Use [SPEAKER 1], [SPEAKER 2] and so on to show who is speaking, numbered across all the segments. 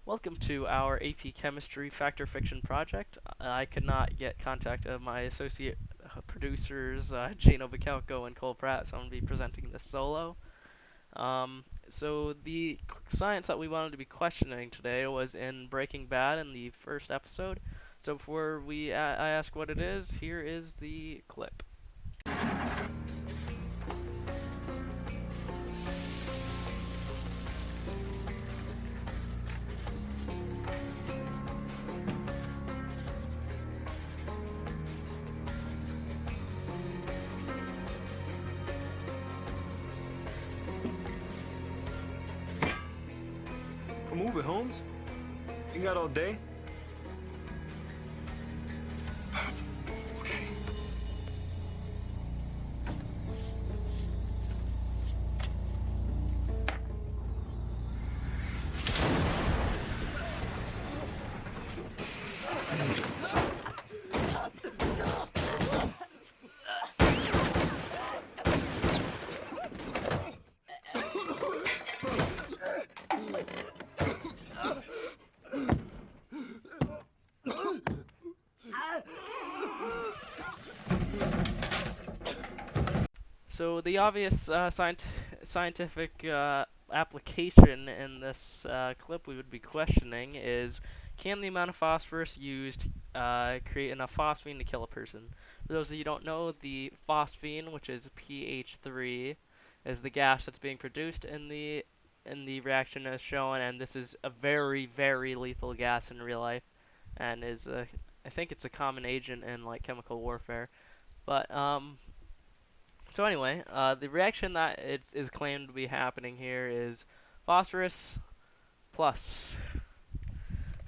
[SPEAKER 1] Welcome to our AP Chemistry Fact or Fiction project. I could not get contact of my associate producers, Gino Bacalco and Cole Pratt, so I'm going to be presenting this solo. So the science that we wanted to be questioning today was in Breaking Bad in the first episode. So before I ask what it is, here is the clip.
[SPEAKER 2] Move it, Holmes. You got all day? Okay.
[SPEAKER 1] So the obvious scientific application in this clip we would be questioning is, can the amount of phosphorus used create enough phosphine to kill a person? For those of you who don't know, the phosphine, which is pH3, is the gas that's being produced in the reaction as shown, and this is a very, very lethal gas in real life, and is I think it's a common agent in like chemical warfare. But so anyway, the reaction that is claimed to be happening here is phosphorus plus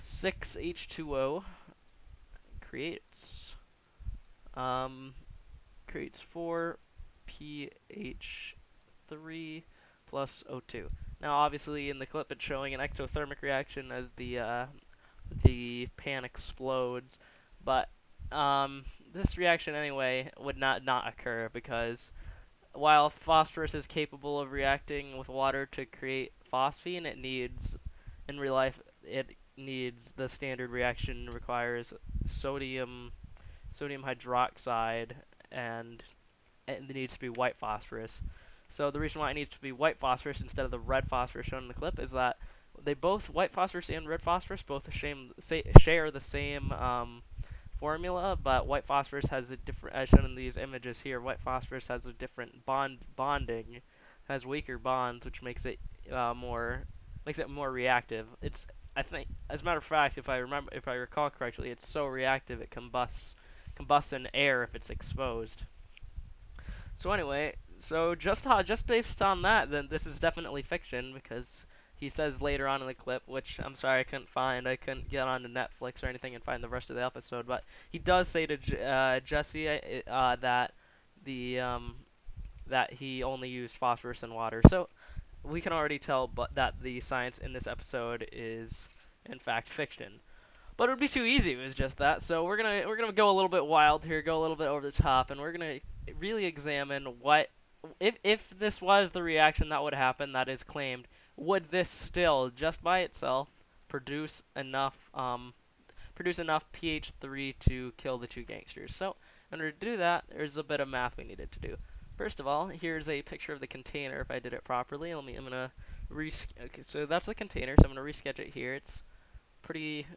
[SPEAKER 1] 6H2O creates 4pH3 plus O2. Now, obviously, in the clip, it's showing an exothermic reaction as the pan explodes, but this reaction anyway would not occur because while phosphorus is capable of reacting with water to create phosphine, in real life, it needs the standard reaction requires sodium hydroxide, and it needs to be white phosphorus. So the reason why it needs to be white phosphorus instead of the red phosphorus shown in the clip is that white phosphorus and red phosphorus both share the same formula, but white phosphorus has a different, as shown in these images here, white phosphorus has a different bonding, has weaker bonds, which makes it more reactive. I think, as a matter of fact, if I recall correctly, it's so reactive it combusts in air if it's exposed. So anyway, just based on that, then this is definitely fiction, because he says later on in the clip, which I'm sorry I couldn't find. I couldn't get onto Netflix or anything and find the rest of the episode. But he does say to Jesse that he only used phosphorus and water. So we can already tell, that the science in this episode is in fact fiction. But it would be too easy if it was just that. So we're gonna go a little bit wild here, go a little bit over the top, and we're gonna really examine what if this was the reaction that would happen that is claimed. Would this still, just by itself, produce enough pH3 to kill the two gangsters? So, in order to do that, there's a bit of math we needed to do. First of all, here's a picture of the container if I did it properly. I'm gonna okay, so that's the container, so I'm gonna resketch it here. It's pretty.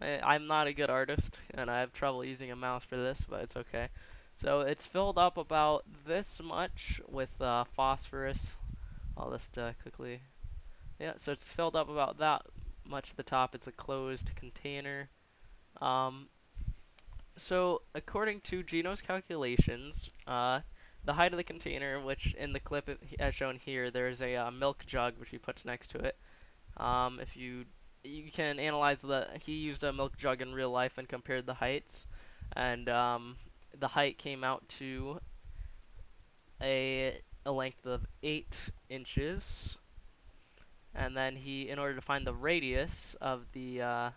[SPEAKER 1] I'm not a good artist, and I have trouble using a mouse for this, but it's okay. So it's filled up about this much with phosphorus. I'll just quickly. Yeah, so it's filled up about that much at the top. It's a closed container. So according to Gino's calculations, the height of the container, which in the clip as shown here, there's a milk jug which he puts next to it. If you can analyze he used a milk jug in real life and compared the heights, and the height came out to a length of 8 inches, and then in order to find the radius of the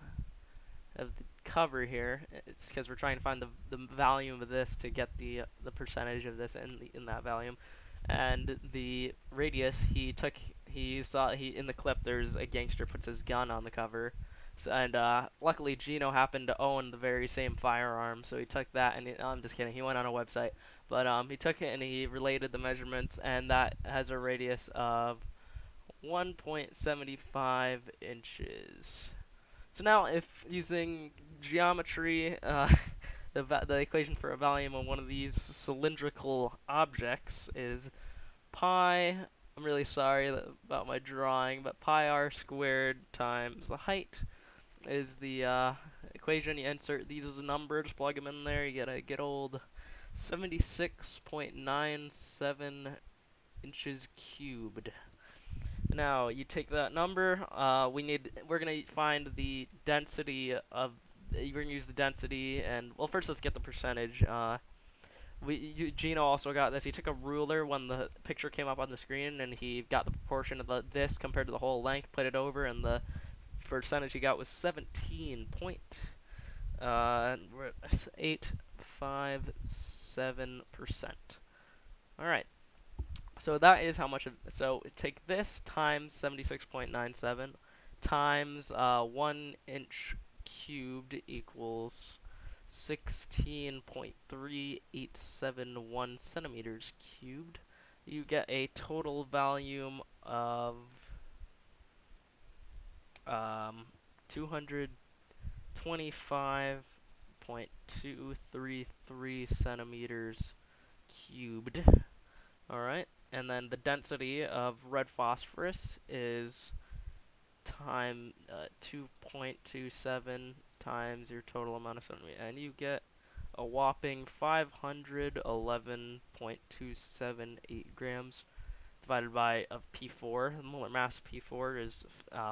[SPEAKER 1] cover here, it's because we're trying to find the volume of this to get the percentage of this in that volume, and the radius, he took he saw he in the clip there's a gangster puts his gun on the cover, so, and luckily Gino happened to own the very same firearm, so he took that and I'm just kidding. He went on a website, but he took it and he related the measurements, and that has a radius of 1.75 inches. So now, if using geometry, the equation for a volume of one of these cylindrical objects is pi. I'm really sorry about my drawing, but pi r squared times the height is the equation. You insert these as numbers, plug them in there, you get a good old 76.97 inches cubed. Now you take that number. We're gonna find the density of. You're gonna use the density, and well, first let's get the percentage. Gino also got this. He took a ruler when the picture came up on the screen, and he got the proportion of this compared to the whole length, put it over, and the percentage he got was 17.857%. All right. So that is how much of, so take this times 76.97 times 1 inch cubed equals 16.3871 centimeters cubed. You get a total volume of 225.233 centimeters cubed. Alright, and then the density of red phosphorus is 2.27 times your total amount of centimeters, and you get a whopping 511.278 grams divided by of P4. The molar mass of P4 is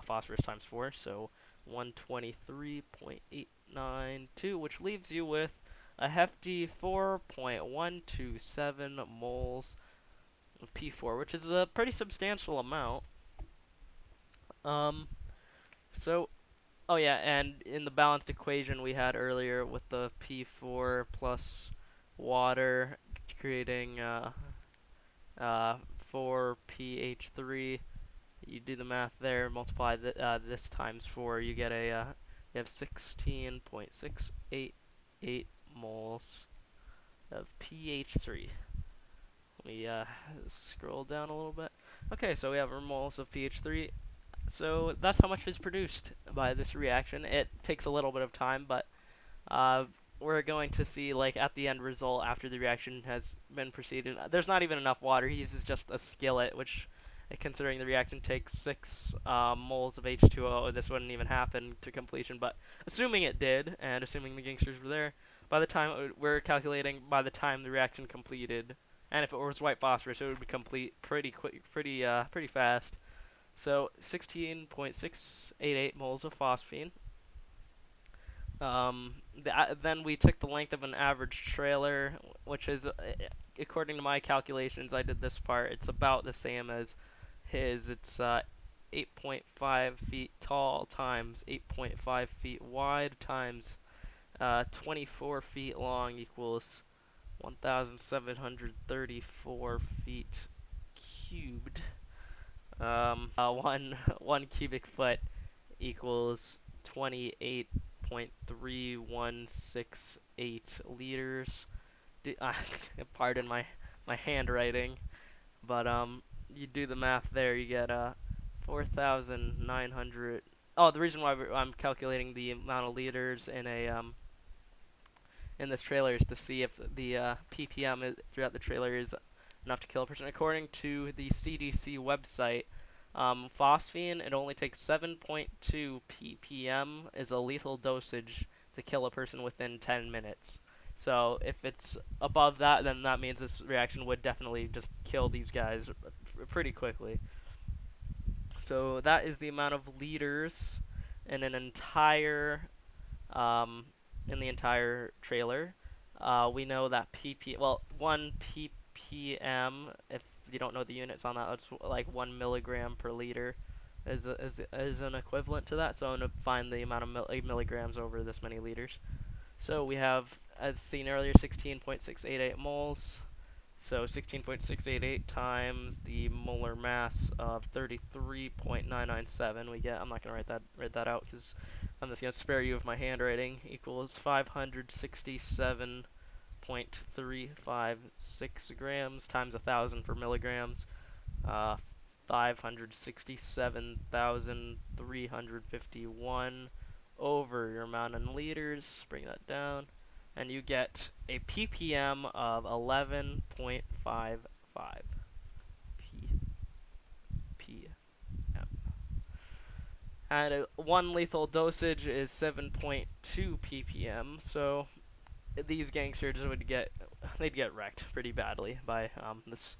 [SPEAKER 1] phosphorus times 4, so 123.892, which leaves you with a hefty 4.127 moles of P4, which is a pretty substantial amount. Um, so, oh yeah, and in the balanced equation we had earlier with the P4 plus water creating 4pH3, you do the math there, multiply this times 4, you get you have 16.688 moles of pH3. Let me scroll down a little bit. Okay, so we have our moles of pH3. So that's how much is produced by this reaction. It takes a little bit of time, but we're going to see, like, at the end result after the reaction has been proceeded. There's not even enough water. He uses just a skillet, which, considering the reaction takes 6 moles of H2O, this wouldn't even happen to completion. But assuming it did, and assuming the gangsters were there, by the time we're calculating by the time the reaction completed, and if it was white phosphorus, it would be complete pretty quick, pretty fast. So 16.688 moles of phosphine. Then we took the length of an average trailer, which is, according to my calculations, I did this part, it's about the same as his. It's 8.5 feet tall times 8.5 feet wide times 24 feet long equals 1,734 feet cubed. One cubic foot equals 28.3168 liters. Pardon my handwriting, but you do the math there, you get 4,900. Oh, the reason why I'm calculating the amount of liters in this trailer is to see if the ppm throughout the trailer is enough to kill a person. According to the CDC website, phosphine, it only takes 7.2 ppm is a lethal dosage to kill a person within 10 minutes. So if it's above that, then that means this reaction would definitely just kill these guys pretty quickly. So that is the amount of liters in an entire in the entire trailer. We know that well, 1 ppm, if you don't know the units on that, it's like 1 milligram per liter is an equivalent to that. So I'm going to find the amount of milligrams over this many liters. So we have, as seen earlier, 16.688 moles So 16.688 times the molar mass of 33.997 we get. I'm not gonna write that out because I'm just gonna spare you of my handwriting. Equals 567.356 grams times 1,000 for milligrams. Uh, 567,351 over your amount in liters. Bring that down, and you get a ppm of 11.55 ppm. And one lethal dosage is 7.2 ppm. So these gangsters they'd get wrecked pretty badly by this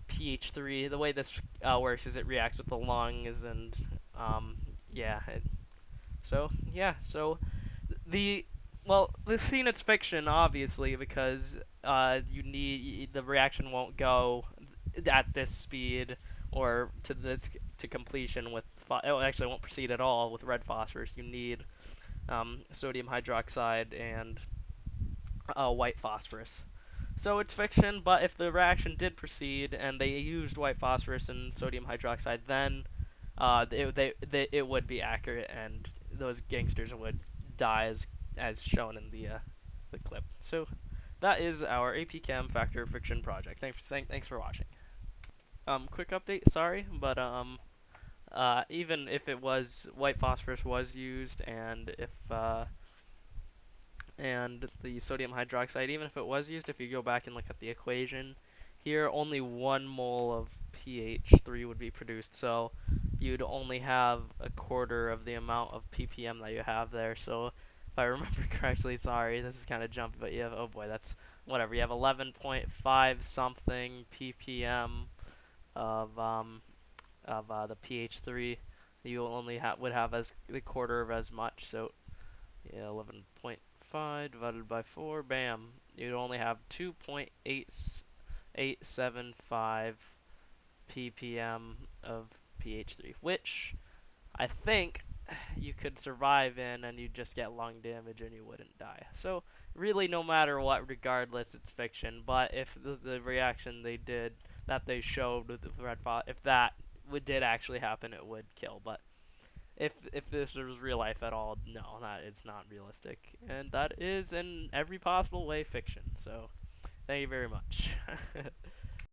[SPEAKER 1] pH3. The way this works is it reacts with the lungs, and yeah. The the scene is fiction, obviously, because the reaction won't go at this speed or to completion with. It actually won't proceed at all with red phosphorus. You need sodium hydroxide and white phosphorus. So it's fiction, but if the reaction did proceed and they used white phosphorus and sodium hydroxide, then it would be accurate, and those gangsters would die as shown in the clip. So that is our AP Chem Factor of Fiction project. Thanks for watching. Quick update. Sorry, but even if it was white phosphorus was used, and the sodium hydroxide, even if it was used, if you go back and look at the equation here, only 1 mole of pH3 would be produced, so you'd only have a quarter of the amount of ppm that you have there. So if I remember correctly, sorry, this is kind of jumpy, but you have, oh boy, that's whatever, you have 11.5 something ppm of the pH3. You only would have as the quarter of as much, so yeah, 11.5 divided by 4, bam. You'd only have 2.8875 ppm of pH3, which I think you could survive in, and you'd just get lung damage and you wouldn't die. So really, no matter what, regardless, it's fiction. But if the reaction that they showed with the red if that did actually happen, it would kill. But if this was real life at all, no, it's not realistic, and that is in every possible way fiction. So thank you very much.